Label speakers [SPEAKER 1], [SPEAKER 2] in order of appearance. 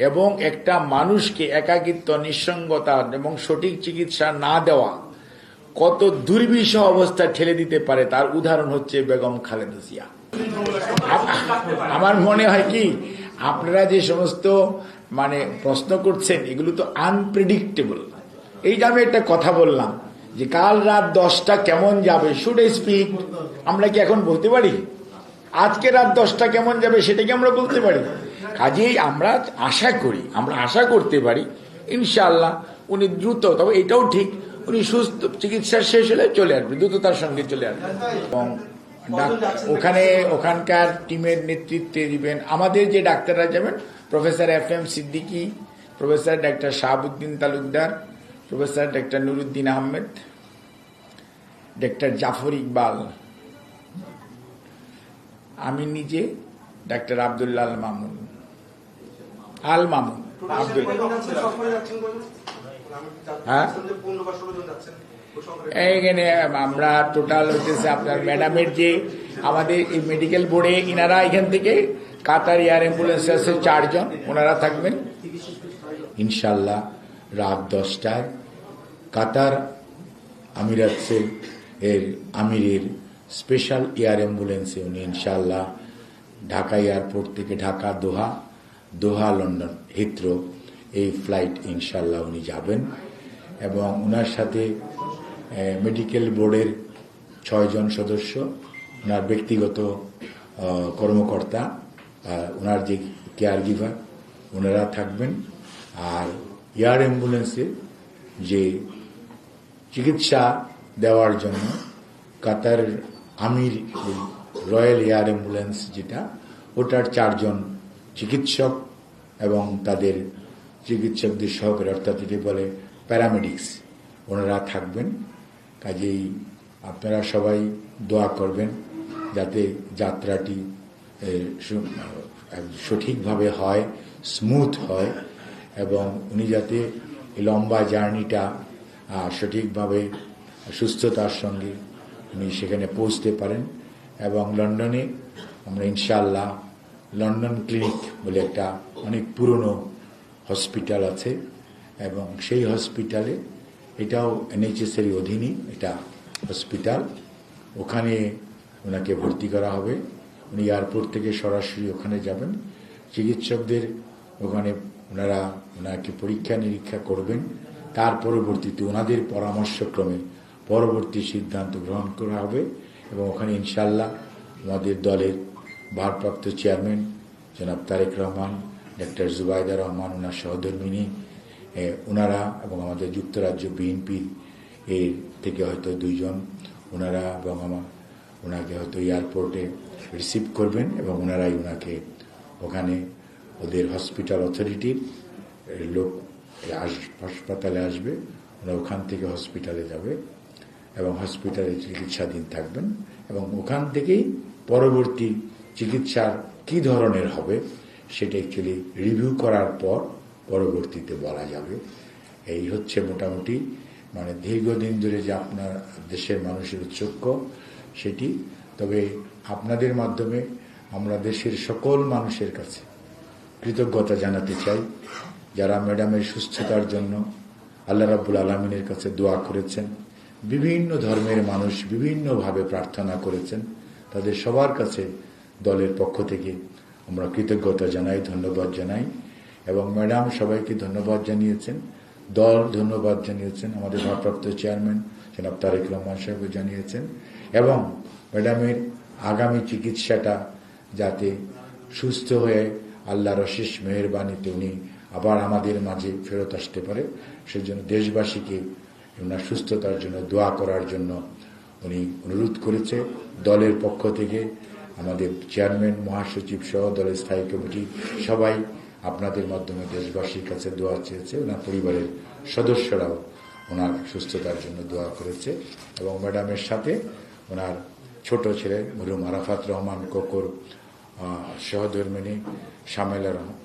[SPEAKER 1] এবং একটা মানুষকে একাকিত্ব, নিঃসঙ্গতা এবং সঠিক চিকিৎসা না দেওয়া কত দুর্বিষহ অবস্থা ঠেলে দিতে পারে তার উদাহরণ হচ্ছে বেগম খালেদা জিয়া। আমার মনে হয় কি, আপনারা যে সমস্ত প্রশ্ন করছেন এগুলো তো আনপ্রেডিক্টেবল। এইটা আমি একটা কথা বললাম যে কাল রাত 10টা কেমন যাবে, শুড আই স্পিক, আমরা কি এখন বলতে পারি? আজকে রাত 10টা কেমন যাবে সেটা কি আমরা বলতে পারি? কাজেই আমরা আশা করতে পারি ইনশাআল্লাহ উনি দ্রুত, তবে এটাও ঠিক উনি সুস্থ, চিকিৎসা শেষ হলে চলে আসবে, দ্রুততার সঙ্গে চলে আসবে। এবং ওখানকার টিমের নেতৃত্বে দিবেন আমাদের যে ডাক্তাররা যাবেন, professor FM Siddiqui, professor doctor Shahabuddin Talukdar, professor doctor Nuruddin Ahmed, doctor Jafar Iqbal, আমি নিজে, ডাক্তার আব্দুল্লাহ আল মামুন হ্যাঁ, এইখানে আমরা টোটাল হচ্ছে আপনার ম্যাডামের যে আমাদের এই মেডিকেল বোর্ডে ইনারা এখান থেকে কাতার এয়ার অ্যাম্বুলেন্স আছে 4 জন, ওনারা থাকবেন ইনশাল্লাহ রাত 10টায় কাতার আমিরের স্পেশাল এয়ার অ্যাম্বুলেন্সে উনি ইনশাল্লাহ ঢাকা এয়ারপোর্ট থেকে ঢাকা, দোহা, লন্ডন, হিথ্রো এই ফ্লাইট ইনশাল্লাহ উনি যাবেন। এবং ওনার সাথে মেডিকেল বোর্ডের 6 জন সদস্য, ওনার ব্যক্তিগত কর্মকর্তা, ওনার যে কেয়ার গিভার, ওনারা থাকবেন। আর এয়ার অ্যাম্বুলেন্সে যে চিকিৎসা দেওয়ার জন্য কাতার আমির রয়্যাল এয়ার অ্যাম্বুলেন্স যেটা, ওটার 4 জন চিকিৎসক এবং তাদের চিকিৎসকদের সহকারী, অর্থাৎ এটি বলে প্যারামেডিক্স, ওনারা থাকবেন। কাজেই আপনারা সবাই দোয়া করবেন যাতে যাত্রাটি সঠিকভাবে হয়, স্মুথ হয়, এবং উনি যাতে লম্বা জার্নিটা সঠিকভাবে সুস্থতার সঙ্গে উনি সেখানে পৌঁছতে পারেন। এবং লন্ডনে আমরা ইনশাআল্লাহ লন্ডন ক্লিনিক বলে একটা অনেক পুরনো হসপিটাল আছে, এবং সেই হসপিটালে, এটাও NHS এর অধীনই এটা হসপিটাল, ওখানে ওনাকে ভর্তি করা হবে। উনি এয়ারপোর্ট থেকে সরাসরি ওখানে যাবেন, চিকিৎসকদের ওখানে ওনাকে পরীক্ষা নিরীক্ষা করবেন, তার পরবর্তীতে ওনাদের পরামর্শক্রমে পরবর্তী সিদ্ধান্ত গ্রহণ করা হবে। এবং ওখানে ইনশাল্লাহ আমাদের দলের ভারপ্রাপ্ত চেয়ারম্যান জনাব তারেক রহমান, ডাক্তার জুবাইদা রহমান, ওনার সহধর্মিনী, ওনারা, এবং আমাদের যুক্তরাজ্য BNP এর থেকে হয়তো 2 জন, ওনারা এবং ওনাকে হয়তো এয়ারপোর্টে রিসিভ করবেন, এবং ওনারাই ওনাকে ওখানে ওদের হসপিটাল অথরিটির লোক হাসপাতালে আসবে, ওরা ওখান থেকে হসপিটালে যাবে এবং হসপিটালে চিকিৎসাধীন থাকবেন। এবং ওখান থেকেই পরবর্তী চিকিৎসার কি ধরনের হবে সেটা অ্যাকচুয়ালি রিভিউ করার পর পরবর্তীতে বলা যাবে। এই হচ্ছে মোটামুটি দীর্ঘদিন ধরে যে আপনার দেশের মানুষের উৎসুক সেটি। তবে আপনাদের মাধ্যমে আমরা দেশের সকল মানুষের কাছে কৃতজ্ঞতা জানাতে চাই, যারা ম্যাডামের সুস্থতার জন্য আল্লাহ রাব্বুল আলামিনের কাছে দোয়া করেছেন, বিভিন্ন ধর্মের মানুষ বিভিন্নভাবে প্রার্থনা করেছেন, তাদের সবার কাছে দলের পক্ষ থেকে আমরা কৃতজ্ঞতা জানাই, ধন্যবাদ জানাই। এবং ম্যাডাম সবাইকে ধন্যবাদ জানিয়েছেন, দল ধন্যবাদ জানিয়েছেন, আমাদের ভারপ্রাপ্ত চেয়ারম্যান জনাব তারেক রহমান সাহেব জানিয়েছেন। এবং ম্যাডামের আগামী চিকিৎসাটা যাতে সুস্থ হয়ে আল্লাহর অশেষ মেহেরবানিতে উনি আবার আমাদের মাঝে ফেরত আসতে পারে, সেজন্য দেশবাসীকে ওনার সুস্থতার জন্য দোয়া করার জন্য উনি অনুরোধ করেছে। দলের পক্ষ থেকে আমাদের চেয়ারম্যান, মহাসচিব সহ দলের স্থায়ী কমিটি সবাই আপনাদের মাধ্যমে দেশবাসীর কাছে দোয়া চেয়েছে। ওনার পরিবারের সদস্যরাও ওনার সুস্থতার জন্য দোয়া করেছে। এবং ম্যাডামের সাথে ওনার ছোট ছেলে মরহুম আরাফাত রহমান কোকর, সহধর্মিনী শামেলা রহমান,